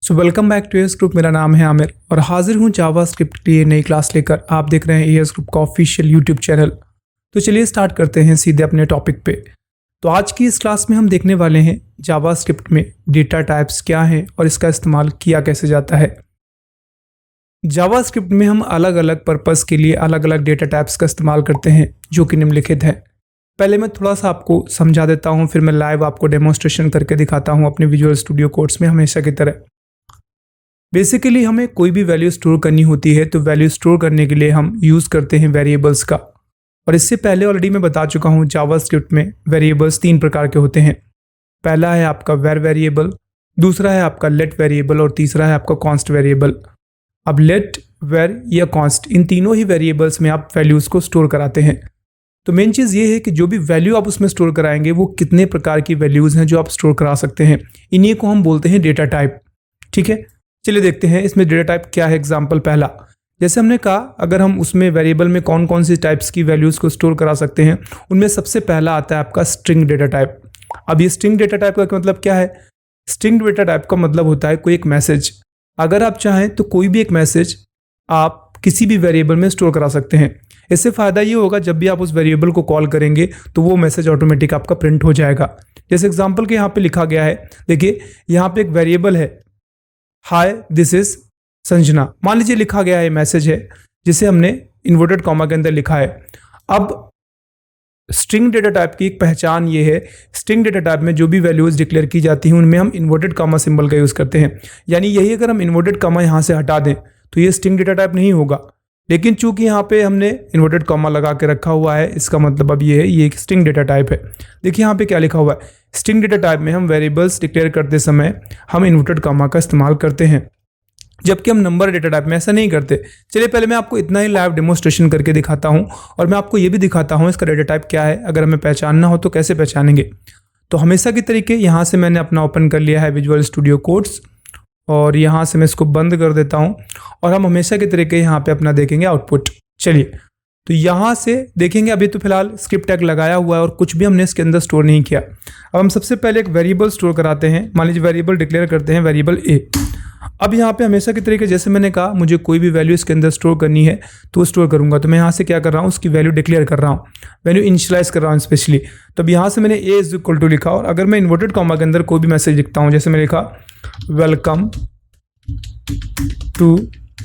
So welcome back to AS group. मेरा नाम है आमिर और हाजिर हूँ जावास्क्रिप्ट की ये नई क्लास लेकर। आप देख रहे हैं एएस ग्रुप का ऑफिशियल यूट्यूब चैनल। तो चलिए स्टार्ट करते हैं सीधे अपने टॉपिक पे। तो आज की इस क्लास में हम देखने वाले हैं जावास्क्रिप्ट में डेटा टाइप्स क्या हैं और इसका इस्तेमाल किया कैसे जाता है। जावास्क्रिप्ट में हम अलग अलग पर्पस के लिए अलग अलग डेटा टाइप्स का इस्तेमाल करते हैं जो कि निम्नलिखित हैं। पहले मैं थोड़ा सा आपको समझा देता हूँ, फिर मैं लाइव आपको डेमोन्स्ट्रेशन करके दिखाता हूँ अपने विजुअल स्टूडियो कोड्स में हमेशा की तरह। बेसिकली हमें कोई भी वैल्यू स्टोर करनी होती है तो वैल्यू स्टोर करने के लिए हम यूज़ करते हैं वेरिएबल्स का। और इससे पहले ऑलरेडी मैं बता चुका हूँ जावास्क्रिप्ट में वेरिएबल्स 3 प्रकार के होते हैं। पहला है आपका वर वेरिएबल, दूसरा है आपका लेट वेरिएबल और तीसरा है आपका कॉन्स्ट वेरिएबल। अब लेट, वर या कॉन्स्ट, इन तीनों ही वेरिएबल्स में आप वैल्यूज़ को स्टोर कराते हैं। तो मेन चीज़ ये है कि जो भी वैल्यू आप उसमें स्टोर कराएंगे वो कितने प्रकार की वैल्यूज़ हैं जो आप स्टोर करा सकते हैं। इन्हीं को हम बोलते हैं डेटा टाइप। ठीक है, चलिए देखते हैं इसमें डेटा टाइप क्या है। एग्जांपल पहला, जैसे हमने कहा अगर हम उसमें वेरिएबल में कौन कौन सी टाइप्स की वैल्यूज़ को स्टोर करा सकते हैं, उनमें सबसे पहला आता है आपका स्ट्रिंग डेटा टाइप। अब ये स्ट्रिंग डेटा टाइप का मतलब क्या है? स्ट्रिंग डेटा टाइप का मतलब होता है कोई एक मैसेज। अगर आप चाहें तो कोई भी एक मैसेज आप किसी भी वेरिएबल में स्टोर करा सकते हैं। इससे फ़ायदा ये होगा जब भी आप उस वेरिएबल को कॉल करेंगे तो वो मैसेज ऑटोमेटिक आपका प्रिंट हो जाएगा। जैसे एग्जांपल के यहाँ पे लिखा गया है, देखिए यहाँ पे एक वेरिएबल है हाय दिस इज संजना। मान लीजिए लिखा गया है मैसेज है जिसे हमने इन्वर्टेड कॉमा के अंदर लिखा है। अब स्ट्रिंग डेटा टाइप की एक पहचान ये है, स्ट्रिंग डेटा टाइप में जो भी वैल्यूज डिक्लेयर की जाती हैं उनमें हम इन्वर्टेड कॉमा सिंबल का यूज़ करते हैं। यानी यही अगर हम इन्वर्टेड कॉमा यहाँ से हटा दें तो ये स्ट्रिंग डेटा टाइप नहीं होगा। लेकिन चूंकि यहाँ पे हमने इन्वर्टेड कॉमा लगा के रखा हुआ है, इसका मतलब अब ये है ये एक स्ट्रिंग डेटा टाइप है। देखिए यहाँ पे क्या लिखा हुआ है, स्ट्रिंग डेटा टाइप में हम वेरिएबल्स डिक्लेयर करते समय हम इन्वर्टेड कॉमा का इस्तेमाल करते हैं, जबकि हम नंबर डेटा टाइप में ऐसा नहीं करते। चलिए पहले मैं आपको इतना ही लाइव डेमोन्स्ट्रेशन करके दिखाता हूँ और मैं आपको ये भी दिखाता हूँ इसका डेटा टाइप क्या है। अगर हमें पहचानना हो तो कैसे पहचानेंगे। तो हमेशा की तरीके यहाँ से मैंने अपना ओपन कर लिया है विजुअल स्टूडियो कोड्स और यहाँ से मैं इसको बंद कर देता हूँ और हम हमेशा के तरीके यहाँ पे अपना देखेंगे आउटपुट। चलिए तो यहाँ से देखेंगे, अभी तो फिलहाल स्क्रिप्ट टैग लगाया हुआ है और कुछ भी हमने इसके अंदर स्टोर नहीं किया। अब हम सबसे पहले एक वेरिएबल स्टोर कराते हैं। मान लीजिए वेरिएबल डिक्लेयर करते हैं वेरिएबल ए। अब यहाँ पे हमेशा के तरीके जैसे मैंने कहा मुझे कोई भी वैल्यू इसके अंदर स्टोर करनी है तो स्टोर करूँगा। तो मैं यहाँ से क्या कर रहा हूँ, उसकी वैल्यू डिक्लेयर कर रहा हूँ, वैल्यू इनिशियलाइज कर रहा हूँ स्पेशली। तो अब यहाँ से मैंने ए इज इक्वल टू लिखा और अगर मैं इन्वर्टेड कॉमा के अंदर कोई भी मैसेज लिखता हूँ, जैसे मैं लिखा वेलकम टू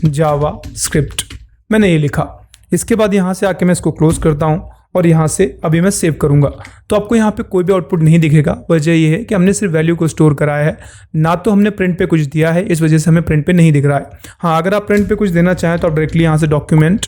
जावास्क्रिप्ट, मैंने ये लिखा। इसके बाद यहाँ से आके मैं इसको क्लोज करता हूँ और यहाँ से अभी मैं सेव करूँगा तो आपको यहाँ पे कोई भी आउटपुट नहीं दिखेगा। वजह ये है कि हमने सिर्फ वैल्यू को स्टोर कराया है, ना तो हमने प्रिंट पे कुछ दिया है, इस वजह से हमें प्रिंट पे नहीं दिख रहा है। हाँ, अगर आप प्रिंट पे कुछ देना चाहें तो आप डायरेक्टली यहाँ से डॉक्यूमेंट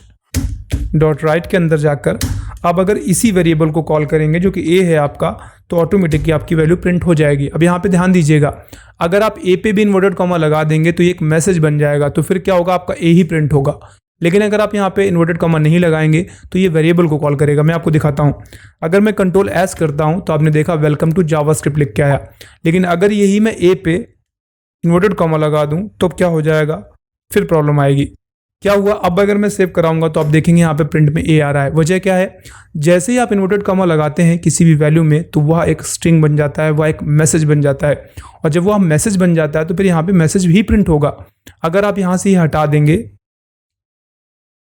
डॉट राइट के अंदर जाकर आप अगर इसी वेरिएबल को कॉल करेंगे जो कि ए है आपका, तो ऑटोमेटिकली आपकी वैल्यू प्रिंट हो जाएगी। अब यहाँ पे ध्यान दीजिएगा, अगर आप ए पे भी इन्वर्टेड कॉमा लगा देंगे तो ये एक मैसेज बन जाएगा, तो फिर क्या होगा, आपका ए ही प्रिंट होगा। लेकिन अगर आप यहाँ पे इन्वर्टेड कॉमा नहीं लगाएंगे तो ये वेरिएबल को कॉल करेगा। मैं आपको दिखाता हूँ, अगर मैं कंट्रोल एस करता हूँ तो आपने देखा वेलकम टू जावास्क्रिप्ट लिख के आया। लेकिन अगर यही मैं ए पे इन्वर्टेड कॉमा लगा दूँ तो क्या हो जाएगा, फिर प्रॉब्लम आएगी। क्या हुआ, अब अगर मैं सेव कराऊंगा तो आप देखेंगे यहाँ पे प्रिंट में ए आ रहा है। वजह क्या है, जैसे ही आप इन्वर्टेड कॉमा लगाते हैं किसी भी वैल्यू में तो वह एक स्ट्रिंग बन जाता है, वह एक मैसेज बन जाता है। और जब वह मैसेज बन जाता है तो फिर यहाँ पे मैसेज भी प्रिंट होगा। अगर आप यहाँ से ही हटा देंगे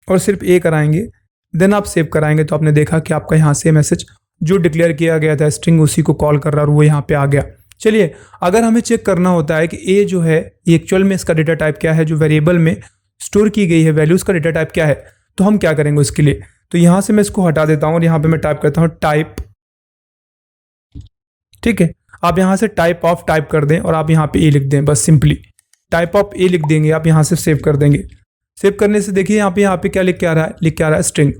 और सिर्फ ए कराएंगे देन आप सेव कराएंगे तो आपने देखा कि आपका यहाँ से मैसेज जो डिक्लेयर किया गया था स्ट्रिंग उसी को कॉल कर रहा है और वो यहाँ पे आ गया। चलिए अगर हमें चेक करना होता है कि ए जो है ये एक्चुअल में इसका डेटा टाइप क्या है, जो वेरिएबल में स्टोर की गई है वैल्यूज का डेटा टाइप क्या है, तो हम क्या करेंगे उसके लिए। तो यहाँ से मैं इसको हटा देता हूँ और यहाँ पे मैं टाइप करता हूँ टाइप। ठीक है, आप यहाँ से टाइप ऑफ टाइप कर दें और आप यहाँ पे ए लिख दें, बस सिंपली टाइप ऑफ ए लिख देंगे। आप यहाँ से सेव कर देंगे। सेव करने से देखिए यहाँ पे क्या लिख के आ रहा है, लिख के आ रहा है स्ट्रिंग।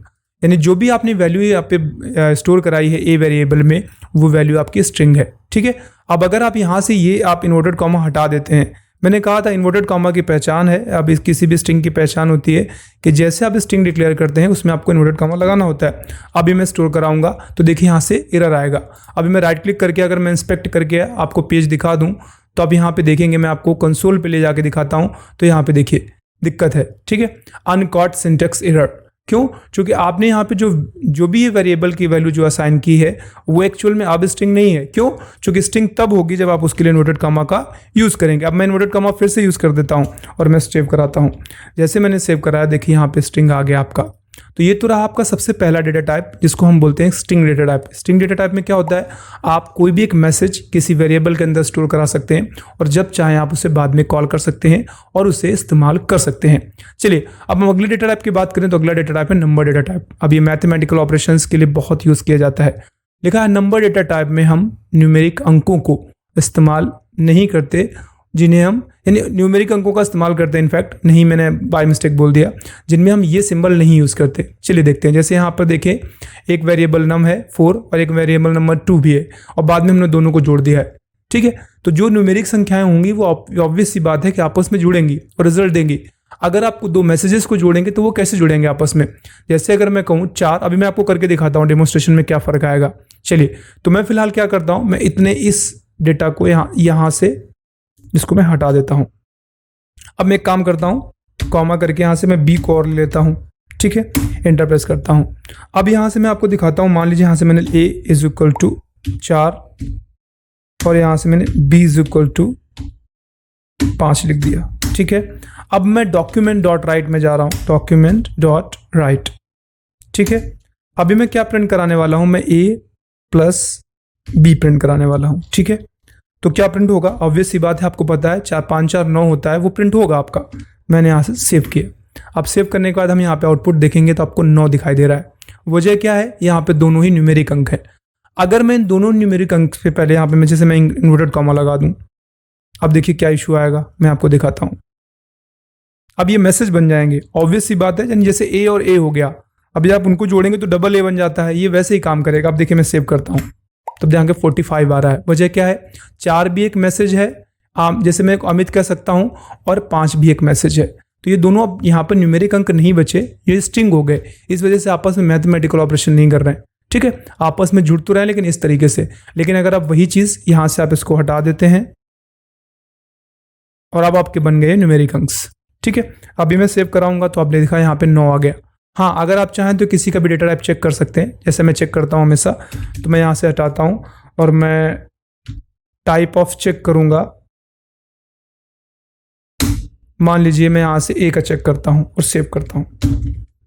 यानी जो भी आपने वैल्यू यहाँ पे स्टोर कराई है ए वेरिएबल में वो वैल्यू आपकी स्ट्रिंग है। ठीक है, अब अगर आप यहाँ से ये आप इन्वर्टेड कॉमा हटा देते हैं, मैंने कहा था इन्वर्टेड कॉमा की पहचान है, अब इस किसी भी स्ट्रिंग की पहचान होती है कि जैसे आप स्ट्रिंग डिक्लेयर करते हैं उसमें आपको इन्वर्टेड कॉमा लगाना होता है। अभी मैं स्टोर कराऊंगा तो देखिए यहाँ से एरर आएगा। अभी मैं राइट क्लिक करके अगर मैं इंस्पेक्ट करके आपको पेज दिखा दूँ तो अब यहाँ पे देखेंगे, मैं आपको कंसोल पे ले जाके दिखाता हूँ तो यहाँ पे देखिए दिक्कत है। ठीक है, अनकॉट सिंटेक्स एरर। क्यों? क्योंकि आपने यहाँ पे जो भी ये वेरिएबल की वैल्यू जो असाइन की है वो एक्चुअल में अब स्ट्रिंग नहीं है। क्यों? क्योंकि स्ट्रिंग तब होगी जब आप उसके लिए इन्वर्टेड कॉमा का यूज़ करेंगे। अब मैं इन्वर्टेड कॉमा फिर से यूज़ कर देता हूँ और मैं सेव कराता हूँ। जैसे मैंने सेव कराया, देखिए यहाँ पे स्ट्रिंग आ गया आपका। तो ये तो रहा आपका सबसे पहला डेटा टाइप जिसको हम बोलते हैं string data type. String data type में क्या होता है, आप कोई भी एक मैसेज किसी वेरिएबल के अंदर स्टोर करा सकते हैं और जब चाहें आप उसे बाद में कॉल कर सकते हैं और उसे इस्तेमाल कर सकते हैं। चलिए अब हम अगले डेटा टाइप की बात करें तो अगला डेटा टाइप है नंबर डेटा टाइप। अब ये मैथमेटिकल ऑपरेशंस के लिए बहुत यूज़ किया जाता है। लिखा है नंबर डेटा टाइप में हम न्यूमेरिक अंकों को इस्तेमाल नहीं करते, जिन्हें हम यानी न्यूमेरिक अंकों का इस्तेमाल करते हैं। इनफैक्ट नहीं, मैंने बाय मिस्टेक बोल दिया, जिनमें हम ये सिंबल नहीं यूज़ करते। चलिए देखते हैं। जैसे यहाँ पर देखें, एक वेरिएबल नम है 4 और एक वेरिएबल नंबर 2 भी है और बाद में हमने दोनों को जोड़ दिया है। ठीक है, तो जो न्यूमेरिक संख्याएं होंगी वो ऑब्वियस सी बात है कि आपस में जुड़ेंगी और रिजल्ट देंगी। अगर आप दो मैसेजेस को जोड़ेंगे तो वो कैसे जुड़ेंगे आपस में? जैसे अगर मैं कहूँ 4, अभी मैं आपको करके दिखाता हूँ डेमोन्स्ट्रेशन में क्या फ़र्क आएगा। चलिए, तो मैं फिलहाल क्या करता हूँ, मैं इतने इस डेटा को यहाँ से इसको मैं हटा देता हूं। अब मैं एक काम करता हूं, कॉमा करके यहां से मैं बी को और ले लेता हूं। ठीक है, एंटर प्रेस करता हूं। अब यहां से मैं आपको दिखाता हूं, मान लीजिए यहां से मैंने a इज इक्वल टू 4 और यहां से मैंने b इज इक्वल टू 5 लिख दिया। ठीक है, अब मैं डॉक्यूमेंट डॉट राइट में जा रहा हूं, डॉक्यूमेंट डॉट राइट। ठीक है, अभी मैं क्या प्रिंट कराने वाला हूं, मैं a प्लस b प्रिंट कराने वाला हूं। ठीक है, तो क्या प्रिंट होगा? ऑब्वियस सी बात है, आपको पता है 4 5 4 9 होता है, वो प्रिंट होगा आपका। मैंने यहाँ से सेव किया। अब सेव करने के बाद हम यहाँ पे आउटपुट देखेंगे तो आपको 9 दिखाई दे रहा है। वजह क्या है? यहाँ पे दोनों ही न्यूमेरिक अंक है। अगर मैं इन दोनों न्यूमेरिक अंक से पहले यहाँ पे मैं जैसे मैं इन्वर्टेड कॉमा लगा दूँ, अब देखिए क्या इशू आएगा, मैं आपको दिखाता हूँ। अब ये मैसेज बन जाएंगे, ऑब्वियस सी बात है। जैसे ए और ए हो गया, अभी आप उनको जोड़ेंगे तो डबल ए बन जाता है, ये वैसे ही काम करेगा। अब देखिए मैं सेव करता हूँ, तब यहाँ के 45 आ रहा है। वजह क्या है? 4 भी एक मैसेज है, जैसे मैं अमित कह सकता हूँ, और 5 भी एक मैसेज है। तो ये दोनों अब यहाँ पर न्यूमेरिक अंक नहीं बचे, ये स्ट्रिंग हो गए। इस वजह से आपस में मैथमेटिकल ऑपरेशन नहीं कर रहे हैं। ठीक है, आपस में जुड़ तो रहे हैं लेकिन इस तरीके से। लेकिन अगर आप वही चीज़ यहाँ से आप इसको हटा देते हैं और अब आपके बन गए न्यूमेरिक अंक्स। ठीक है, अभी मैं सेव कराऊंगा तो आपने देखा यहाँ पे 9 आ गया। हाँ, अगर आप चाहें तो किसी का भी डेटा टाइप चेक कर सकते हैं, जैसे मैं चेक करता हूँ हमेशा। तो मैं यहाँ से हटाता हूँ और मैं टाइप ऑफ चेक करूँगा। मान लीजिए मैं यहाँ से ए का चेक करता हूँ और सेव करता हूँ,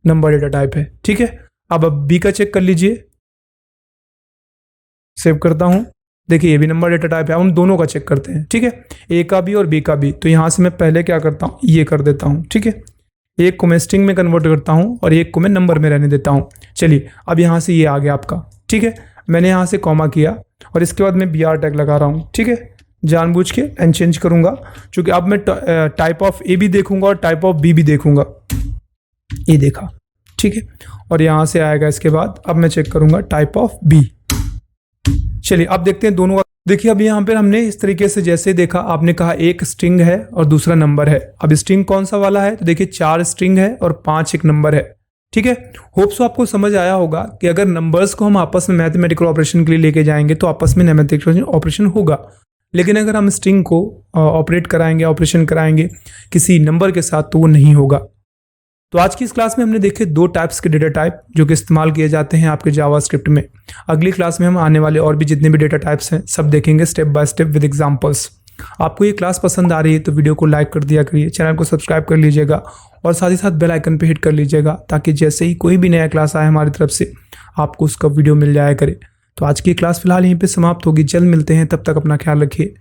नंबर डेटा टाइप है। ठीक है, अब बी का चेक कर लीजिए, सेव करता हूँ। देखिए ये भी नंबर डेटा टाइप है। अब हम दोनों का चेक करते हैं। ठीक है, ए का भी और बी का भी। तो यहाँ से मैं पहले क्या करता हूँ, ये कर देता हूँ। ठीक है, एक को मैं स्ट्रिंग में कन्वर्ट करता हूँ और एक को मैं नंबर में रहने देता हूँ। चलिए, अब यहाँ से ये आ गया आपका। ठीक है, मैंने यहाँ से कॉमा किया और इसके बाद मैं BR टैग लगा रहा हूँ। ठीक है, जानबूझ के एंड चेंज करूँगा क्योंकि अब मैं टाइप ऑफ ए भी देखूंगा और टाइप ऑफ बी भी देखूंगा। ये देखा। ठीक है, और यहाँ से आएगा इसके बाद। अब मैं चेक करूँगा टाइप ऑफ बी। चलिए अब देखते हैं दोनों का। देखिए अब यहाँ पर हमने इस तरीके से जैसे देखा, आपने कहा एक स्ट्रिंग है और दूसरा नंबर है। अब स्ट्रिंग कौन सा वाला है? तो देखिए 4 स्ट्रिंग है और 5 एक नंबर है। ठीक है, होप सो आपको समझ आया होगा कि अगर नंबर्स को हम आपस में मैथमेटिकल ऑपरेशन के लिए लेके जाएंगे तो आपस में मैथमेटिकल ऑपरेशन होगा। लेकिन अगर हम स्ट्रिंग को ऑपरेट कराएंगे, ऑपरेशन कराएंगे किसी नंबर के साथ, तो वो नहीं होगा। तो आज की इस क्लास में हमने देखे 2 टाइप्स के डेटा टाइप जो कि इस्तेमाल किए जाते हैं आपके जावास्क्रिप्ट में। अगली क्लास में हम आने वाले और भी जितने भी डेटा टाइप्स हैं सब देखेंगे step by step with examples. आपको ये क्लास पसंद आ रही है तो वीडियो को लाइक कर दिया करिए, चैनल को सब्सक्राइब कर लीजिएगा और साथ ही साथ बेल आइकन पे हिट कर लीजिएगा ताकि जैसे ही कोई भी नया क्लास आए हमारी तरफ से आपको उसका वीडियो मिल जाया करे। तो आज की क्लास फिलहाल यहीं पे समाप्त होगी। जल्द मिलते हैं, तब तक अपना ख्याल रखिए।